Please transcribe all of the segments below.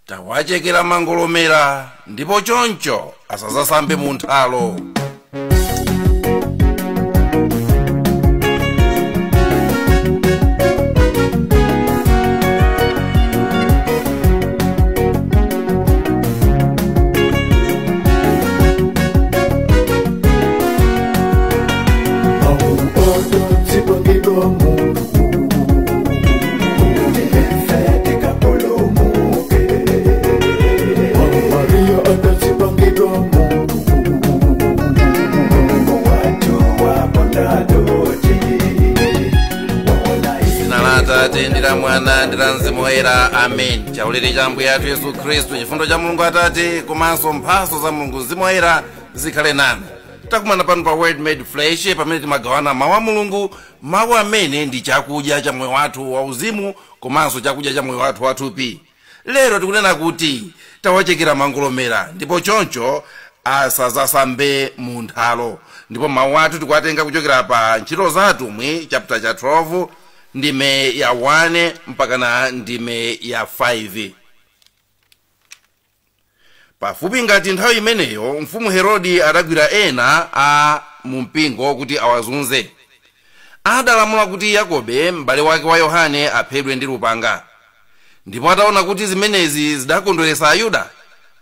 Tawachekera Mangolomera, ndipo Choncho asazasambe mu Nthalo. Ndira mwana ndira mzimu woyera, amen. Chaulere cha Ambuye athu Yesu Khristu, chifundo cha Mulungu Atate komanso mphatso za Mulungu Mzimu woyera zikhale nanu. Takumana pano pa Word Made Flesh, pamene timagawana mawu a Mulungu, mawu amene ndi chakudya cha moyo wathu wauzimu komanso chakudya cha moyo wathu wathupi. Lero tikunena kuti tawachekera Mangolomera, ndipo Choncho asazasambe mu Nthalo. Ndipo mawu athu tikuwatenga kuchokera pa Ntchito za Atumwi chapter cha 12 ndime ya 1 mpaka na ndime ya 5. Pafupi ngati nthawi imeneyo mfumu Herodi adagwira ena a mumpingo kuti awazunze. Adalamula kuti Yakobe m'bale wake wa Yohane aphedwe ndi lupanga. Ndipo ataona kuti zimenezi zidakondweresa Ayuda,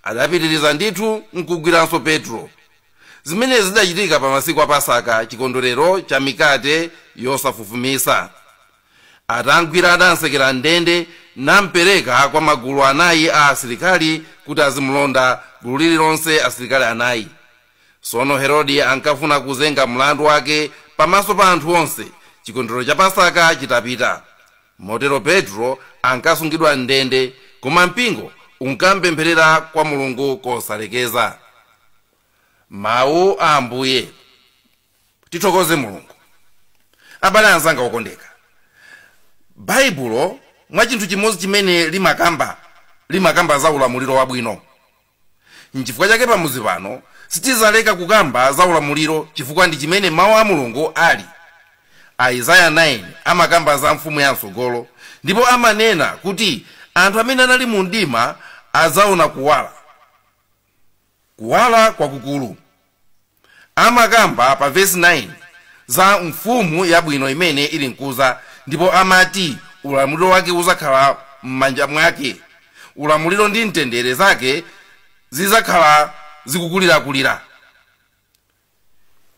adapitiriza ndithu nkugwiranso Petro. Zimenezi zidachitika pa masiku a Pasaka, chikondwerero cha mikate yosafufumisa. Atangwira adansekera ndende nampereka kwa magulu anayi a asilikali kuti azimulonda gulu lililonse asilikali anayi. Sono Herodi ankafuna kuzenga mlandu wake pamaso pa anthu onse chikondwerero cha Pasaka chitapita. Motero Petro ankasungidwa ndende, koma mpingo unkampempherera kwa Mulungu kosalekeza. Mawu a Ambuye. Tithokoze Mulungu. Abale anzanga okondeka, Baibulo mwa chinthu chimodzi chimene limakamba za ulamuliro wabwino. Nchifukwa chake pamuzi pano sitizaleka kukamba za ulamuliro, chifukwa ndi chimene mawu a Mulungu ali. Isaiah 9 amakamba za mfumu ya msogolo, ndipo amanena kuti anthu amene anali mu mdima azaona kuwala kwakukulu. Amakamba pa verse 9 za mfumu yabwino imene ili nkuza, ndipo amati ulamuliro wake uzakhala m'manja mwake. Ulamuliro ndi mtendere zake zizakhala zikukulirakulira.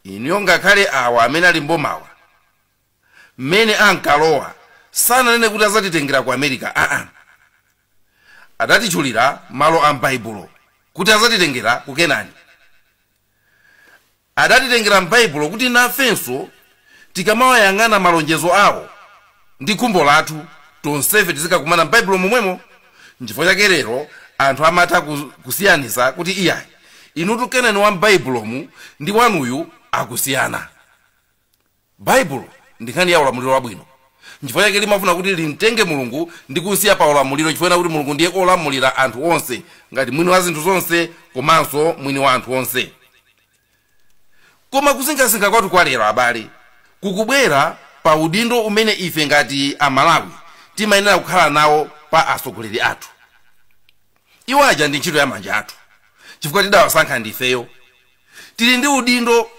Iniyo ngakhale awa amene ali mbomawa mmene ankalowa sananene kuti azatitengera ku America. Adatitchulira malo a m'Baibulo kuti azatitengera ku Kenani. Adatitengera m'Baibulo kuti nafenso tikamawayang'ana malonjezo awo ndi khumbo lathu tonsefe tizikakumana m'Baibulo momwemo. Nchifukwa chake lero anthu amatha kusiyanisa kuti iyayi inutu Kenani wa m'Baibulomu ndi wanuyu akusiyana. Baibulo ndi nkhani ya ulamuliro wabwino. Nchifukwa chake limafuna kuti limtenge Mulungu ndi kusiya pa ulamuliro, chifukwa kuti Mulungu ndiye olamulira anthu onse, ngati mwini wa zinthu zonse komanso mwini wa anthu onse. Koma kusinkhasinkha kwathu kwa lero abale kukubwera pa udindo umene ife ngati Amalawi timayenera kukhala nawo pa atsogoleri athu. Iwo aja ndi ntchito ya manja athu, chifukwa tidawasankha ndifeyo. Tili ndi udindo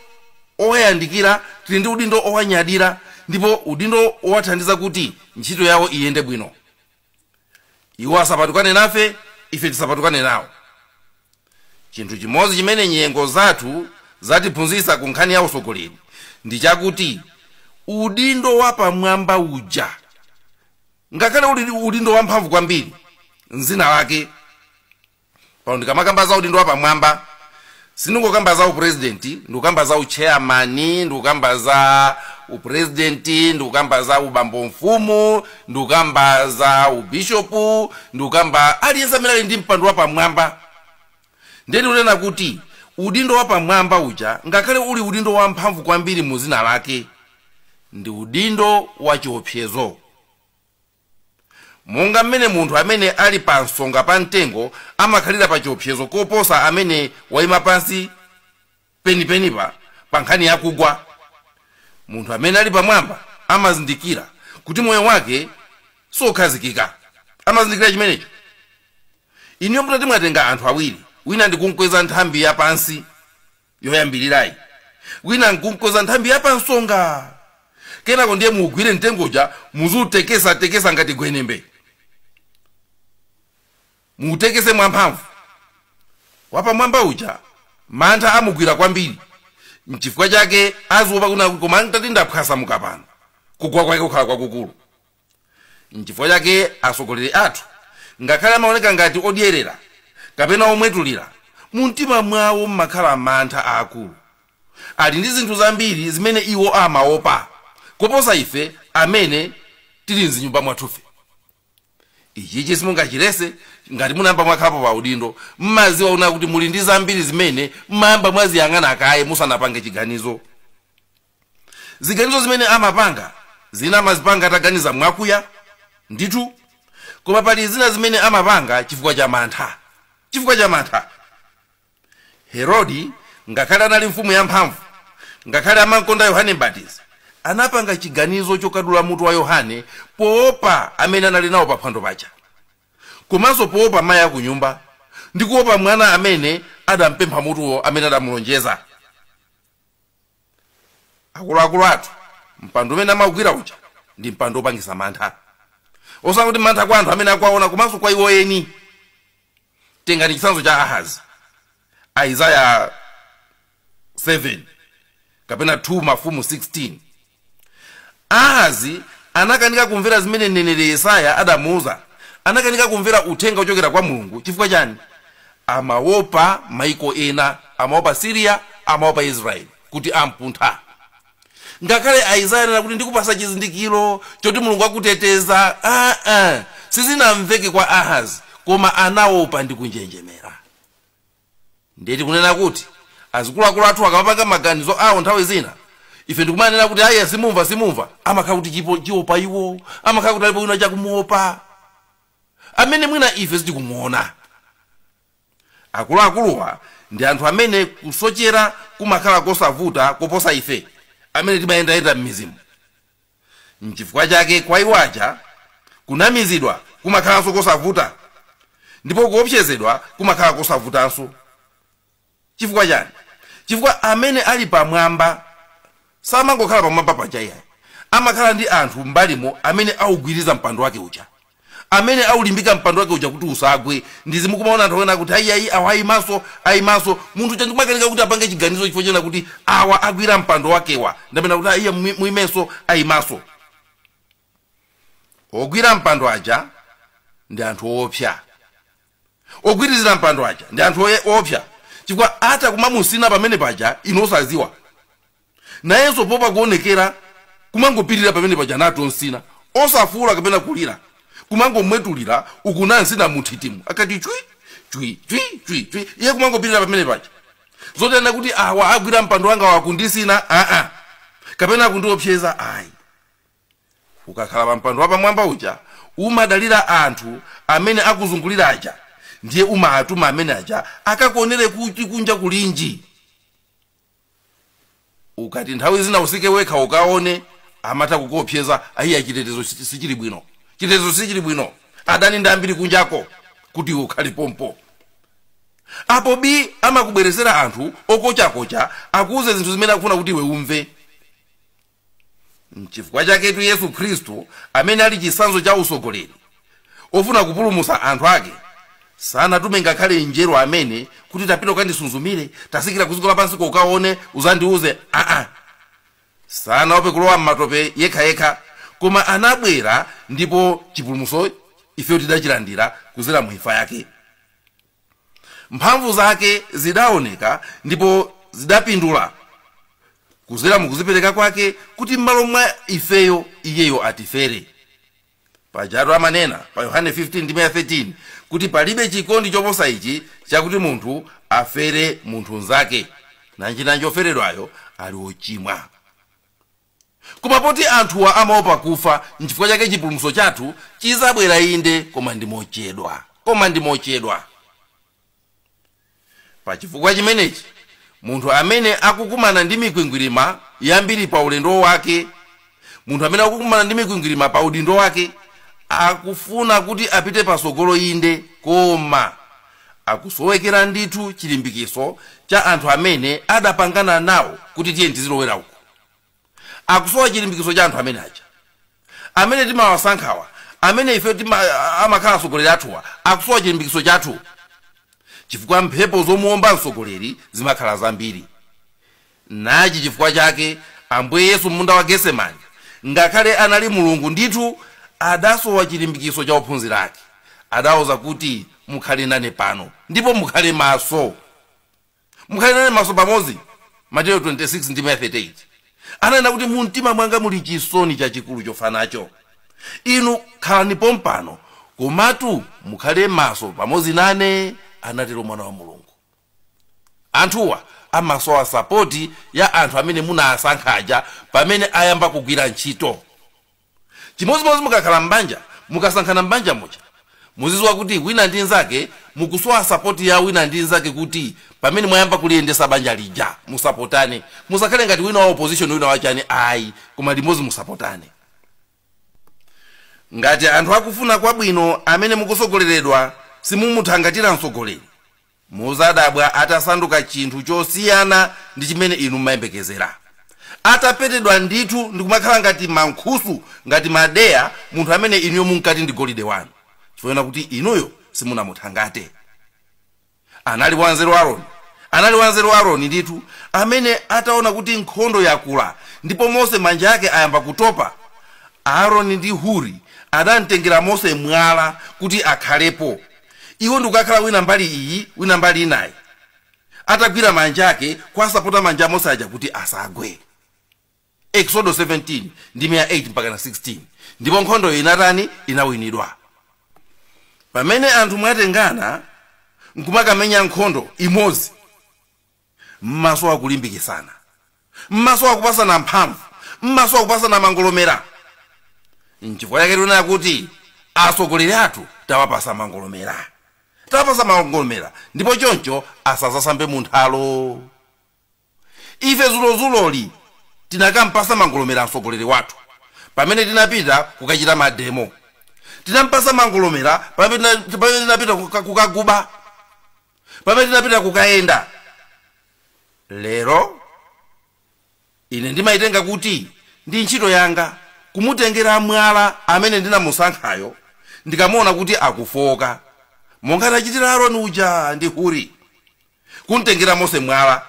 owayandikira, tili ndi udindo owanyadira, ndipo udindo owathandiza kuti ntchito yawo iyende bwino. Iwo asapatukane nafe, ife tisapatukane nawo. Chinthu chimodzi chimene nyengo zathu zatiphunzitsa ku nkhani ya utsogoleri ndi chakuti udindo wa pamwamba uja, ngakhale uli udindo wamphamvu kwambiri mzina lake. Pano ndikamakamba za udindo wa pamwamba sindikukamba za upresidenti, ndikukamba za uchairman, ndikukamba za upresidenti, ndikukamba za ubambo mfumu, ndikukamba za ubishopu, ndikukamba aliyense amene ali ndi mpando wa pamwamba. Ndeni unena kuti udindo wa pamwamba uja, ngakhale uli udindo wamphamvu kwambiri mu zina lake, ndi udindo wa chiopsezo. Monga mmene munthu amene ali pa nsonga pa mtengo amakhalira pa chiopsezo koposa amene wayima pansi penipenipa pa nkhani yakugwa, munthu amene ali pamwamba amazindikira kuti moyo wake sokhazikika. Amazindikira chimenecho. Iniyo mutati mwatenga anthu awiri, wina ndikunkweza nthambi ya pansi yoyambirirayi, wina nkunkweza nthambi ya pansonga. Kenako ndiye mugwire mtengoja muzutekesa ngati gwenembe. Mutekese mwamphamvu. Wapa mwamba uja mantha amugwira kwambiri. Mchifukwa chake azuopa kuna koma ntati ndaphwasa mukapano. Kugwa kwake kukhala kwakukulu. Mchifukwa chake asogoleri athu ngakhale amaoneka ngati odyerera kapena omwetulira, mumtima mwawo mmakhala mantha aakulu. Ali ndi zinthu zambiri zimene iwo amaopa kuposa ife amene tili mzinyumba mwathufe. Ichi simungachirese ngati munayamba mwakhalapo pa udindo, mmaziwa una kuti muli ndi zambiri zimene mmayamba mwaziyang'ana kaye musanapange chiganizo. Ziganizo zimene amapanga zina amazipanga ataganiza mwakuya ndithu, koma pali zina zimene amapanga chifukwa cha mantha. Chifukwa cha mantha. Herodi ngakhale anali mfumu yamphamvu, ngakhale amankonda Yohane Mbatizi, anapanga chiganizo chokadula mutu wa Yohane poopa amene anali nawo paphwando paja. Komanso poopa mayi akunyumba, ndi kuopa mwana amene adampempha mutuwo amene adamulonjeza. Akuluakulu athu, mpando umene amagwira uja ndi mpando opangisa mantha. Osakuti mantha kwa anthu amene akuwaona komanso kwa iwo eni. Tengani chitsanzo cha Ahazi. Isaiah 7 kapena 2 Mafumu 16. Ahazi anakanika kumvera zimene mneneri Yesaya adamuuza. Anakanika kumvera uthenga ochokera kwa Mulungu. Chifukwa chani? Amaopa maiko ena, amaopa Syria, amaopa Israeli kuti ampuntha. Ngakhale Isaiah anena kuti ndikupasa chizindikiro choti Mulungu akuteteza, sizinamveke kwa Ahazi, koma anaopa ndi kunjenjemera. Ndeti kunena kuti azikuluakulu athu akamapanga maganizo awo nthawi zina, ife ndikumanena kuti ayi simumva, amakhala kuti chiopa iwo, amakhala kuti alipo wina chakumuopa amene mwina ife sitikumuona. Akuluakuluwa ndi anthu amene kusochera kumakhala kosavuta koposa ife amene timayendayenda m'mizimu. N'chifukwa chake kwa iwo aja kunamizidwa kumakhalanso kosavuta, ndipo kuopsezedwa kumakhala kosavutanso. Chifukwa chani? Chifukwa amene ali pamwamba samangokhala pamwamba paja iyayi, amakhala ndi anthu mbalimo amene augwiriza mpando wake uja, amene aulimbika mpando wake uja kuti usagwe. Ndizimu kumaona anthu ena kuti ayi awa ayimaso munthu chandikumakanika kuti apange chiganizo chifo chena kuti awa agwira mpando wakewa, ndapena kuti ayi muimenso ayimaso. Ogwira mpando aja ndi anthu oopsa. Ogwirizira mpando aja ndi anthu oopsa. Chifukwa ata kumamusina pamene paja inosaziwa. Nayenso popa kuonekera kumangopirira pamene paja nato nsina, osafuula kapena kulira. Kumangomwetulira ukunansina muthitimu akati chui. Iye kumangopirira pamene paja. Zotenda kuti awa agwira mpando wanga wakundisina, kapena kundiopseza ayi. Ukakhala pa mpando wapamwamba uja umadalira anthu amene akuzungulira aja, ndiye umatuma amene aja akakuonere kuti kunja kulinji. Ukati nthawi zina usike wekha ukaone amata kukuopseza, ayi chitetezo sichili bwino. Chitetezo sichili bwino. Adani ndambiri kunjako kuti ukhali pompo. Apo bi amakubweresera anthu okochakocha akuuze zinthu zimene akufuna kuti iwe umve. N'chifukwa chake tu Yesu Khristu amene ali chitsanzo cha usogoleri ofuna kupulumutsa anthu ake, sanatume ngakhale njero amene kuti tapita ukandisunzumire, tasikira kuziko lapansi ukaone uzandiuze. Sanaope kulowa m'matope yekha, koma anabwera ndipo chipulumutso ife tidachilandira kuzera mu imfa yake. Mphamvu zake zidaoneka ndipo zidapindula kuzera mu kuzipereka kwake kuti m'malo mwa ifeyo iyeyo atifere. Pajatu amanena pa Yohane 15:13 kuti palibe chikondi choposa ichi chakuti munthu afere munthu nzake, na njira yoferedwayo ali ochimwa. Koma poti anthuwa amaopa kufa, n'chifukwa chake chipulumutso chathu chizabwera inde koma ndi mochedwa. Pa chifukwa chimenechi munthu amene akukumana ndi mikwingwirima yambiri pa ulendo wake, munthu amene akukumana ndi mikwingwirima pa udindo wake, akufuna kuti apite pasogolo inde, koma akusowekera ndithu chilimbikiso cha anthu amene adapangana nawo kuti tiye tizilowera uku. Akusowa chilimbikiso cha anthu amene aja, amene timawasankhawa, amene ife amakhala atsogoleri athuwa, akusowa chilimbikiso chathu. Chifukwa mphepo zomuomba mtsogoleri zimakhala zambiri. Nachi chifukwa chake Ambuye Yesu munda wa Getsemani, ngakhale anali Mulungu ndithu, adasowa chilimbikiso cha ophunzira ake. Adawuza kuti mukhale nane pano ndipo mukhale maso. Mukhale nane maso pamodzi. Mateyu 26 ndi 38. Ananena kuti mu mtima mwanga muli chisoni chachikulu chofa nacho. Inu khalani pompano, komatu mukhale maso pamodzi nane, anatero Mwana wa Mulungu. Anthuwa amasowa sapoti ya anthu amene munasankhaja pamene ayamba kugwira ntchito. Chimodzimodzi mukakhala mbanja, mukasankhana mbanja moja, muziziwa kuti wina ndi nzake mukusowa sapoti ya wina ndi nzake kuti pamene mwayamba kuliyendesa banja lija musapotane. Musakhale ngati wina wa opposition wina wachani ayi, koma limodzi musapotane. Ngati anthu akufuna kwabwino amene mukusogoleredwa simumuthangatira mtsogoleri, muzadabwa atasanduka chinthu chosiyana ndi chimene inu mmayembekezera. Atapetedwa ndithu ndikumakhala ngati mankhusu, ngati madeya, munthu amene inuyo munkati ndi golide wanu, chifukwa kuti inuyo simunamuthangate. Anali wanzeru Aaroni ndithu, amene ataona kuti nkhondo yakula ndipo Mose manja ake ayamba kutopa. Aaroni ndi Huri adamtengera Mose mwala kuti akhalepo. Iwo ndikukakhala wina mbali iyi, wina mbali inayi. Atagwira manja ake kwasapota manja Mose aja kuti asagwe. Exodus 17 ndi 8 mpaka 16. Ndipo nkhondo inatani inawinidwa. Pamene anthu mwatengana nkumakamenya nkhondo imodzi, mmaso akulimbikisana, mmaso akupasana mphamvu, mmaso akupasana mangolomera. Nchifukwa yake tunena kuti atsogoleri athu tawapasa mangolomera. Tawapasa mangolomera ndipo choncho asazasambe mu Nthalo. Ife zulozuloli tinakampasa mangolomera atsogoleri wathu pamene tinapita kukachita mademo. Tinampasa mangolomera pamene tinapita kukaguba, pamene tinapita kukayenda. Lero ine ndimaitenga kuti ndi ntchito yanga kumutengera mwala amene ndinamusankhayo, ndikamuona kuti akufoka, monga anachitira Aaroni uja ndi Huri, kumtengera Mose mwala.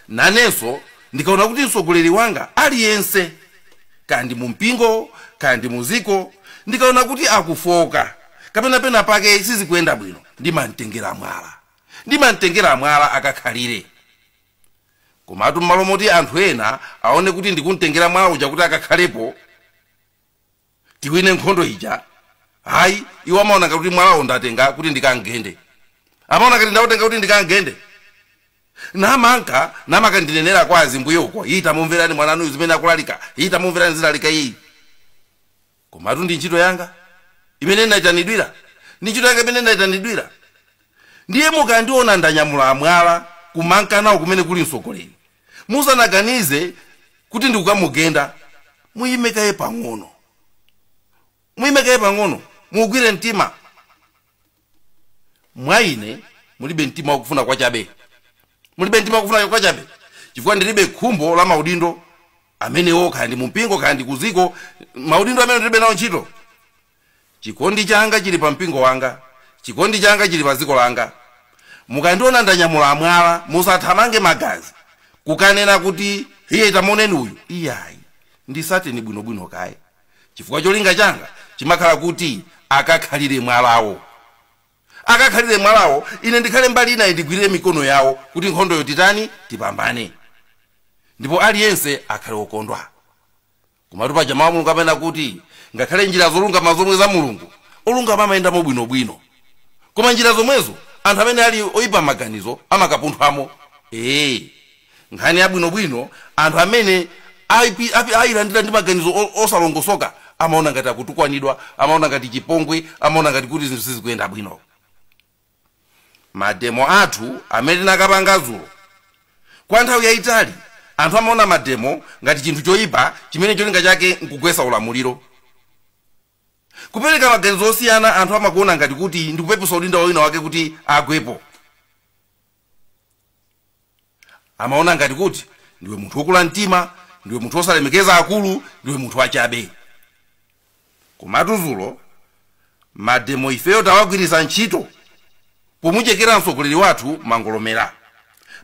Nanenso ndikaona kuti mtsogoleri wanga aliyense, kandi mu mpingo kandi muziko, ndikaona kuti akufoka kapena pena pake sizikuyenda bwino, ndimamtengera mwala akakhalire. Komatu m'malo moti anthu ena aone kuti ndikumtengera mwala uja kuti akakhalepo tiwine nkhondo ija, hayi, iwo amaona kuti mwalawo ndatenga kuti ndikangende. Amaona kuti ndautenga kuti ndikangende. Namaka ndinenera kwa azimbuyo uko, ita mumverani mwananu zimene akulalika, ita mumverani zilalika iyi. Komatu ndi ntchito yanga imene ndaitanidwira, ndi ntchito yanga imene ndaitanidwira. Ndiye mukandiona ndanyamula mwala kumanka nawo kumene kuli mtsogoleri, musanaganize kuti ndikukamugenda. Muyimekaye pang'ono, mugwire mtima. Mwa ine mulibe mtima wakufuna kwachabe, chifukwa ndilibe khumbo la maudindo amenewo, kandi mumpingo kandi kuziko, maudindo amene ndilibe nawo ntchito. Chikondi changa chili pa mpingo wanga, chikondi changa chili pa ziko langa. Mukandiona ndanyamula mwala musathamange magazi kukanena kuti iye tamoneni uyu, iyayi, ndisateni bwinobwino kaye. Chifukwa cholinga changa chimakhala kuti akakhalire mwalawo. Ine ndikhale mbali inayi ndigwirire mikono yawo kuti nkhondoyo titani tipambane, ndipo aliyense akhale wokondwa. Komatu paja mawu a Mulungu amene kuti ngakhale njira zolungama zomwe za Mulungu, olungama amayendamo bwinobwino, koma njira zomwezo anthu amene ali oyipa maganizo amakapunthwamo. Nkhani yabwinobwino, anthu amene ayilandira ndi maganizo osalongosoka amaona ngati akutukwanidwa, amaona ngati chipongwe, amaona ngati kuti zinthu sizikuyenda bwino. Mademo athu amene nakapanga dzulo kwa nthawi yayitali, anthu amaona mademo ngati chinthu choyipa chimene cholinga chake nkugwesa ulamuliro. kupereka maganizo osiyana anthu amakuona ngati kuti ndikupepesa udindo wa wina wake kuti agwepo. Amaona ngati kuti ndiwe munthu wokula mtima, ndiwe munthu wosalemekeza akulu, ndiwe munthu wachabe. Komatu Zulo mademo ifeyo tawagwiritsa ntchito pomuchekera mtsogoleri wathu Mangolomera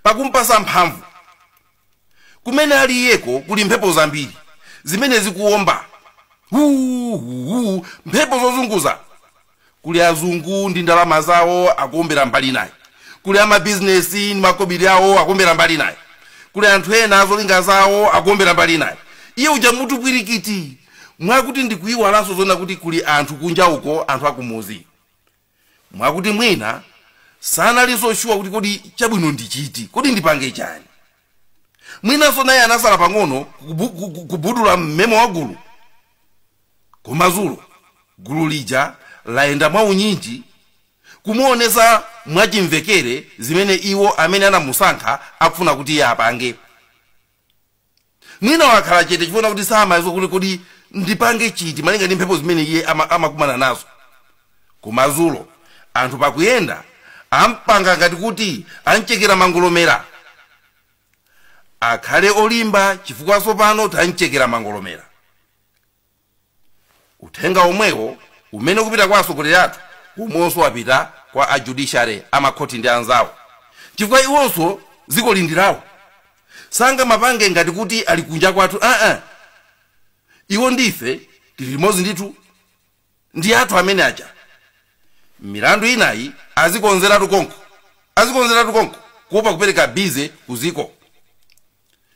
pakumpasa mphamvu. Kumene ali iyeko kuli mphepo zambiri zimene zikuwomba mphepo zozunguza. Kuli azungu ndi ndalama zawo akuombera mbali naye, kuli amabizinesi ndi makobiri awo akuombera mbali naye, kuli anthu ena azolinga zawo akuombera mbali naye. Iye uja mutu kwirikiti mwakuti ndikuyiwalanso zona kuti kuli anthu kunja uko, anthu akumuzi, mwakuti mwina sanalinso shuwa kuti kodi chabwino ndichiti, kodi ndipange chani. Mwinanso naye anasala pang'ono kubudula mmemo wa gulu. Koma Zulo gulu lija laenda mwa unyinji kumuonesa mwachimvekere zimene iwo amene anamusankha akufuna kuti iye apange. Mwina wakhala chete chifuna kuti samayizo kuti kodi ndipange chiti malinga ndi mphepo zimene iye amakumana nazo. Koma Zulo anthu pakuyenda ampanga ngati kuti anchekera Mangolomera. Akhale olimba chifukwa sopano tanchekera Mangolomera. Uthenga omwewo umene kupita kwa atsogoleri athu umonso wapita kwa ajudiciary amakhoti ndi anzawo, chifukwa iwonso ziko lindirawo sanga mapange ngati kuti ali kunja kwathu. Iwo ndife tili limodzi ndithu ndi athu amene aja. Milandu inayi azikonzeratu konko kuopa kupereka bize kuziko.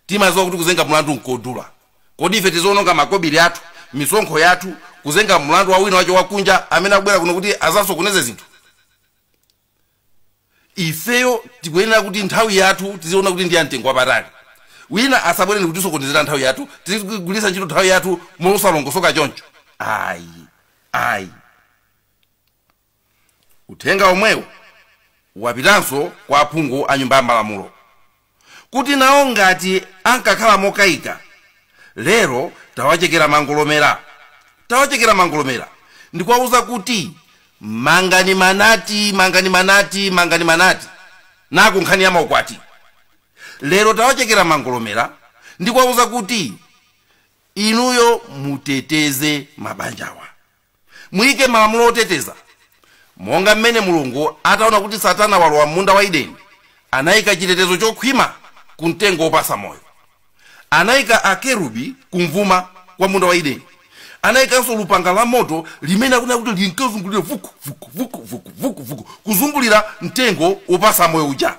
Timaziwa kuti kuzenga mulandu nkodula, kodi ife tizononga makobiri athu, misonkho yathu, kuzenga mulandu wa wina wacho wakunja amene akubwera kuno kuti azasokoneze zinthu. Ifeyo tikuyenera kuti nthawi yathu tiziona kuti ndi amtengo wapatali. Wina asabwere kuti sokonezera nthawi yathu, tizigulisa ntchito nthawi yathu mosalongosoka choncho. Ayi. Uthenga omwewo wapitanso kwa aphungu a nyumba ya malamulo kuti nawo ngati ankakhala mokayika, lero tawachekera Mangolomera ndikuwauza kuti mangani manati naku nkhani ya maukwati. Lero tawachekera Mangolomera ndikuwauza kuti inuyo muteteze mabanjawa, muyike malamulo oteteza monga mmene Mulungu ataona kuti Satana walowa munda wa Edeni anayika chitetezo chokhwima ku mtengo wopasa moyo. Anayika akerubi kumvuma kwa munda wa Edeni, anayikanso lupanga la moto limene akuna kuti linkazungulira vuku kuzungulira mtengo wopasa moyo uja,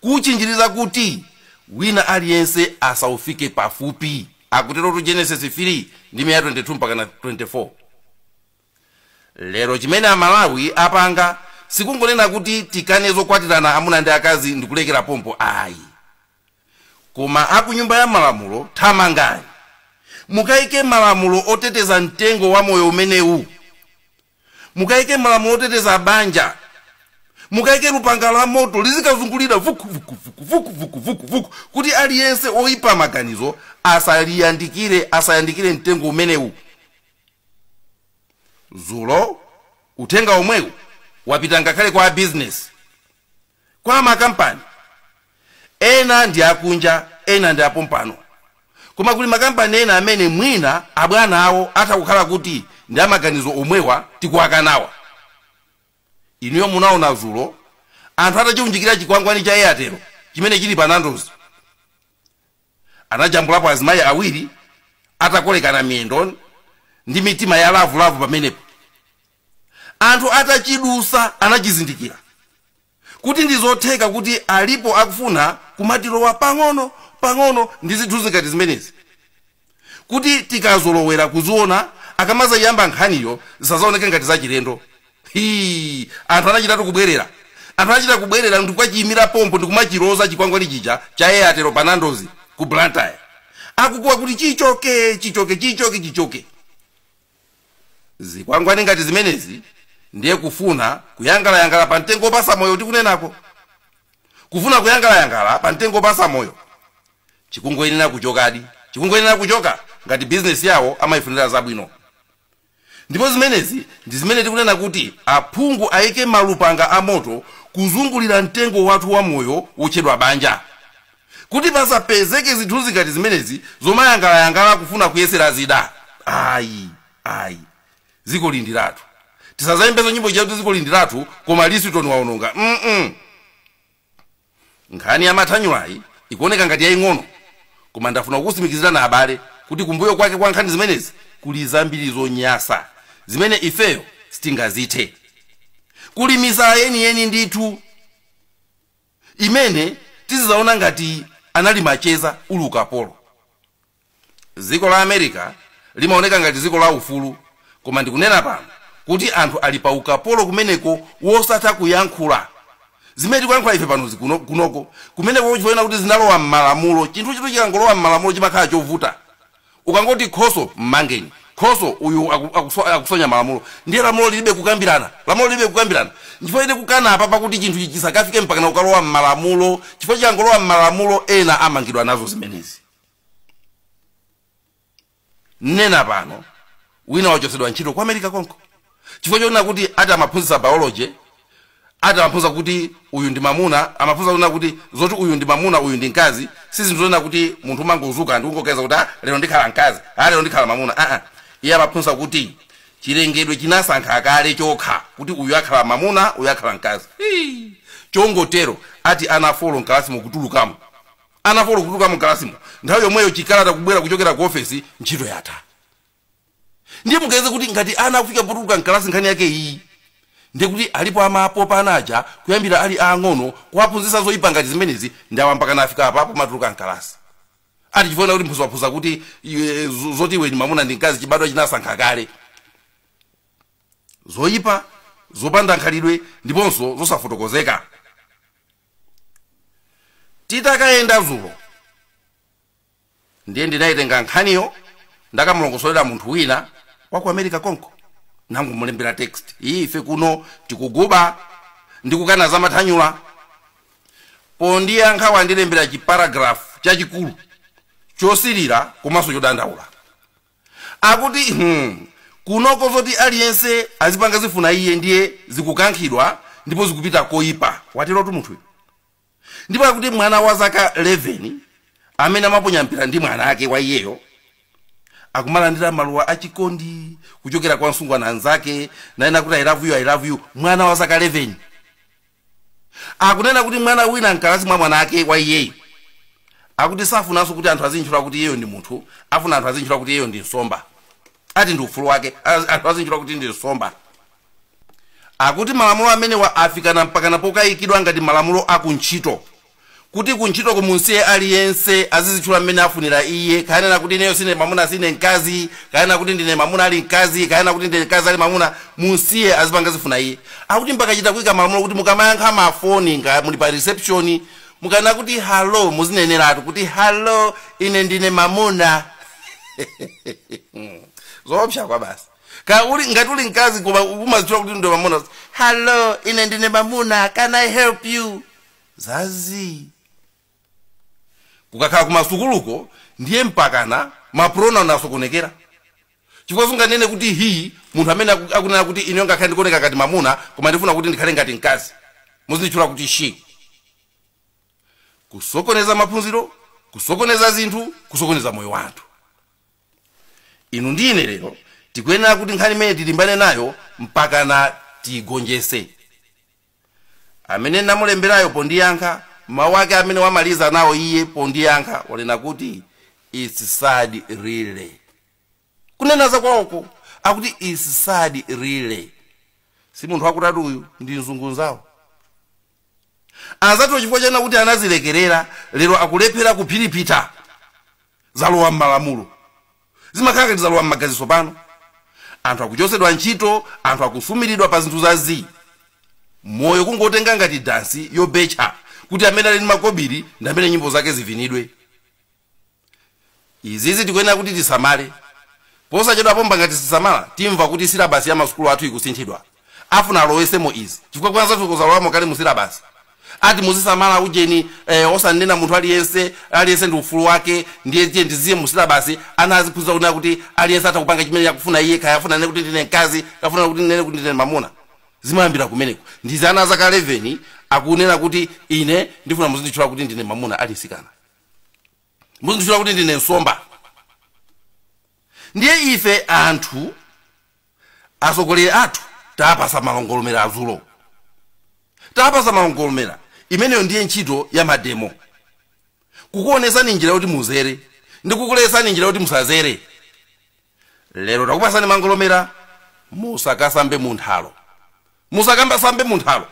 kuchinjiriza kuti wina aliyense asaufike pafupi. Akutero tu Genesis 3 ndi 22 mpaka 24. Lero chimene Amalawi apanga sikungonena kuti tikane zokwatirana amuna ndi akazi ndikulekera pompo. Koma akunyumba ya malamulo thamangani mukaike malamulo oteteza mtengo wa moyo umenewu, mukaike malamulo oteteza banja, mukaike lupanga la moto lizikazungulira vuku kuti aliyense oipa maganizo asayandikire mtengo umenewu. Zulo uthenga omwewu wapita ngakhale kwa business, kwa makampani ena ndi akunja, ena ndi apompano. Koma kuli makampani ena amene mwina abwana awo atakukhala kuti ndi amaganizo omwewa tikuwakanawa. Inuyo munaona Zulo anthu atachiunjikira chikwangwani cha Airtel chimene chili pa Nando's, anajambulapo azimayi awiri atakolekana miyendo ndi mitima ya lavu pamenepo. Anthu atachidusa anachizindikira kuti ndizotheka kuti alipo akufuna kumatilowa pang'ono ndi zinthu zingati zimenezi, kuti tikazolowera kuziona akamaza yamba nkhaniyo zisazaoneke ngati zachilendo. Anthu anachitatu kubwerera, anthu anachita kubwerera ndikuchiyimira pompo ndikumachiroza chikwangwani chija cha Airtel pa Nando's ku Blantyre, akukuwa kuti chichoke. Zikwangwani ngati zimenezi ndiye kufuna kuyangalayangala pa mtengo wopasa moyo tikunenako, kufuna kuyangalayangala pa mtengo wopasa moyo. Chikungoyenera kuchoka ngati business yawo amayifunira zabwino. ndipo zimenezi ndi zimene tikunena kuti aphungu ayike malupanga a moto kuzungulira mtengo wathu wa moyo wotchedwa banja, kuti pasapezeke zinthu zikati zimenezi zomayangalayangala kufuna kuyesera zida. Ayi ziko lindiratu tisazayimbezo nyimbo chakuti ziko lindiratu koma Liston waononga. Nkhani ya mathanyulayi ikuoneka ngati yaying'ono, koma ndafuna kukusimikizira na abale kuti kumbuyo kwake kwa nkhani zimenezi kuli zambiri zonyasa zimene ifeyo sitingazithe. Kuli misala yeniyeni ndithu imene tizizaona ngati anali macheza uli ukapolo. Ziko la America limaoneka ngati ziko la ufulu, koma ndikunena pano kuti anthu ali pa ukapolo kumeneko wosatha kuyankhula zimene tikuyankhula ife pano kunoko kumeneko chifoena kuti zinalowa m'malamulo. Chinthu chitu chikangolowa m'malamulo chimakhala chovuta. Ukangoti khoso mmangeni, khoso uyu akusonya malamulo, ndiye lamulo lilibe kukambirana, lamulo lilibe kukambirana. Chifukwa ine kukana apa pakuti chinthu chisakafike mpaka na ukalowa m'malamulo, chifukwa chikangolowa m'malamulo ena amangidwa nazo zimenezi. Nena pano wina wachosedwa ntchito ku America konko chifukwa chona kuti ati amaphunzitsa biology, ati amaphunzitsa kuti uyu ndi mamuna, amaphunzitsa kuna kuti zoti uyu ndi mamuna uyu ndi mkazi. Sisi ndizona kuti munthu mangozuka ndi kungokeza kuti lero ndikhala mkazi, lero ndikhala mamuna. Iye amaphunzitsa kuti chilengedwe chinasankha kale chokha kuti uyu akhala mamuna uyu akhala mkazi. Chongotero ati anafolo mkalasimo kutulukamo, anafolo kutulukamo mkalasimo, nthawi yomweyo chikalata kubwera kuchokera ku office ntchito yatha. Ndiye mukeze kuti ngati ana kufika potuluka mkalasi nkhani yake iyi ndiye kuti alipo amapo panaja kuyambira ali ang'ono kuwaphunzitsa zoyipa ngati zimenezi ndawa mpaka nafika apapo matuluka mkalasi. Ati chifuna kuti mphunzitsa kuti zoti iwe ni mamuna ndi mkazi chibadwa chinasankha kale. Zoyipa zopanda nkhalidwe ndiponso zosafotokozeka. Titakayenda zulo ndiye ndinayitenga nkhaniyo ndakamulongosolera munthu wina wa ku America konko, nangu mulembera text ife kuno tikuguba ndikukana za mathanyula. Pondiyankha wandilembera chiparagraph chachikulu chosirira komanso chodandaula. Akuti kunoko zoti aliyense azipanga zifuna iye ndiye zikukankhidwa ndipo zikupita koyipa. Watero tu munthu. Ndipo akuti mwana wa zaka 11 amene amaponya mpira ndi mwana ake wa iyeyo akumalandira maluwa achikondi kuchokera kwa msungwana anzake, naena kuti I love you, mwana wa zaka 11. Akunena kuti mwana wina mkalasi mwa mwana ake wa iyeyo akuti safunanso kuti anthu azinchula kuti iyeyo ndi munthu, afuna anthu azinchula kuti iyeyo ndi nsomba. Ati ndi ufulu wake, anthu azinchula kuti ndi nsomba. Akuti malamulo amene wa afikana mpaka napokayikidwa ngati malamulo akuntchito, kuti kuntchito kumunsiye aliyense azizichula mmene afunira iye, kaena kuti ineyo sine mamuna sine mkazi, kaena kuti ndine mamuna ali mkazi, kaena kuti ndine mkazi ali mamuna, munsiye azipanga zifuna iye. Akuti mpaka chita kuika malamulo kuti mukamayankha mafoni nga muli pa reception mukana kuti hello muzineneratu kuti hello ine ndine mamuna. Zoopsa kwa basi. Ka uli ngati uli mkazi koma umazichula kuti ndo mamuna, hello ine ndine mamuna, can I help you? Zazi kukakhala kumasukuluko ndiye mpakana mapronoun asokonekera. Chifukwa sunganene kuti he munthu amene akunena kuti ine ngakhale ndikuoneka ngati mamuna koma ndifuna kuti ndikhale ngati mkazi muzichula kuti she. Kusokoneza maphunziro, kusokoneza zinthu, kusokoneza moyo wathu. Inu ndine lero tikuyenera kuti nkhani imene tilimbane nayo mpakana tigonjese. Amene namulemberayo pondiyankha mawu ake amene wamaliza nawo iye pondiyankha walena kuti it's sad really. Kunena za kwako akuti it's sad really. Si munthu wakutatu uyu ndi nzungunzawo. Anzatu chifukwa chena kuti anazilekerera lero akulephera kuphiripita zalowa m'malamulo. Zimakhala ngati zalowa m'magaziso pano. Anthu akuchosedwa ntchito, anthu akusumiridwa pa zinthu zazi. Moyo kungotenga ngati dansi yobecha kuti amene ali makobiri ndi amene nyimbo zake zivinidwe. Izizi tikuyenera kuti tisamale. Posachedwa pomba ngati tisamala timva kuti silabasi ya masukulu athu ikusinthidwa. Afuna alowesemo izi. Chifukwa kwanza tukozalowamo kale mu silabasi. ati muzisamala ujeni osanena munthu aliyense ndi ufulu wake ndiye ndiziye musilabasi ana aziphunzira kunena kuti aliyense atakupanga chimene yakufuna iye kaya afuna nene kuti ndine mkazi afuna kuti nene kuti ndine mamuna zimayambira kumeneko ndizi ana zaka 11 akunena kuti ine ndifuna muzinditchula kuti ndine mamuna alisikana muzinditchula kuti ndine nsomba ndiye ife anthu asogoleri athu tapasa Mangolomera azulo tapasa Mangolomera imeneyo ndiye ntchito ya mademo kukuonesani njira yoti muzere ndi kukulesani njira yoti musazere lero takupasani Mangolomera musakasambe mu Nthalo musakasambe mu Nthalo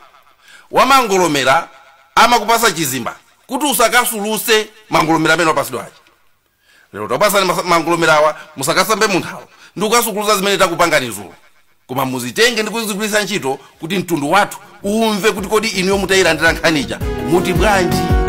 wa Mangolomera amakupasa chizimba kuti usakasuluse Mangolomera amene wapasidwa aja lero takupasani Mangolomera awa musakasambe mu Nthalo ndi kukasukuluza zimene takupangani zulo koma muzitenge ndi kuzigwiritsa ntchito kuti mtundu wathu umve kuti kodi inuyo mutayilandira nkhanija muti bwanji.